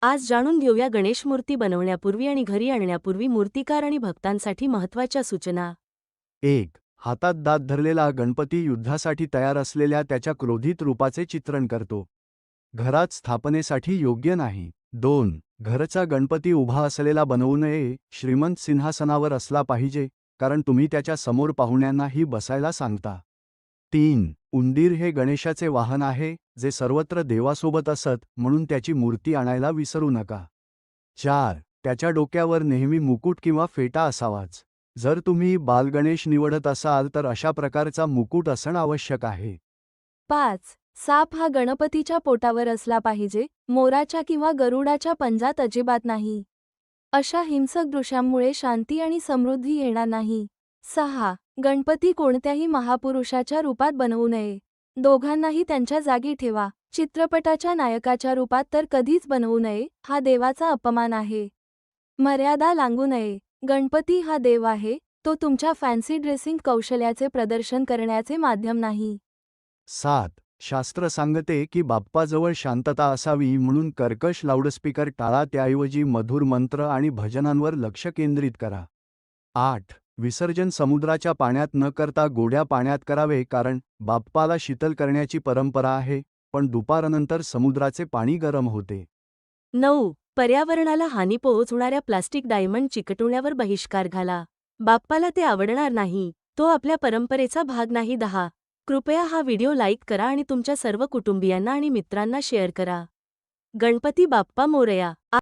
आज जाणून घेऊया गणेश मूर्ती बनवण्यापूर्वी आणि घरी आणण्यापूर्वी मूर्तिकार आणि भक्तांसाठी महत्त्वाच्या सूचना. 1. हातात दात धरलेला गणपती युद्धासाठी तयार असलेल्या त्याच्या क्रोधित रूपाचे चित्रण करतो. घरात स्थापनेसाठी योग्य नाही. 2. घरचा गणपती उभा असलेला बनवू नये, श्रीमंत सिंहासनावर असला पाहिजे, कारण तुम्ही त्याच्या समोर पाहुण्यांनाही बसायला सांगता. 3. उंदीर हे गणेशाचे वाहन आहे, जे सर्वत्र देवासोबत असत, म्हणून त्याची मूर्ती आणायला विसरू नका. 4. त्याच्या डोक्यावर नेहमी मुकुट किंवा फेटा असावाच. जर तुम्ही बालगणेश निवडत असाल तर अशा प्रकारचा मुकुट असणं आवश्यक आहे. 5. साप हा गणपतीच्या पोटावर असला पाहिजे, मोराच्या किंवा गरुडाच्या पंजात अजिबात नाही. अशा हिंसक दृश्यांमुळे शांती आणि समृद्धी येणार नाही. 6. गणपती कोणत्याही महापुरुषाच्या रूपात बनवू नये. दोघांनाही त्यांच्या जागी ठेवा. चित्रपटाच्या नायकाच्या रूपात तर कधीच बनवू नये, हा देवाचा अपमान आहे. मर्यादा लांघू नये. गणपती हा देव आहे, तो तुमच्या फॅन्सी ड्रेसिंग कौशल्याचे प्रदर्शन करण्याचे माध्यम नाही. 7. शास्त्र सांगते की बाप्पाजवळ शांतता असावी, म्हणून कर्कश लाऊडस्पीकर टाळा, त्याऐवजी मधुर मंत्र आणि भजनांवर लक्ष केंद्रित करा. 8. विसर्जन समुद्राच्या पाण्यात न करता गोड्या पाण्यात करावे, कारण बाप्पाला शीतल करण्याची परंपरा आहे, पण दुपारनंतर समुद्राचे पाणी गरम होते. 9. पर्यावरणाला हानी पोहोचवणाऱ्या प्लास्टिक डायमंड चिकटवण्यावर बहिष्कार घाला. बाप्पाला ते आवडणार नाही, तो आपल्या परंपरेचा भाग नाही. 10. कृपया हा व्हिडिओ लाईक करा आणि तुमच्या सर्व कुटुंबियांना आणि मित्रांना शेअर करा. गणपती बाप्पा मोरया.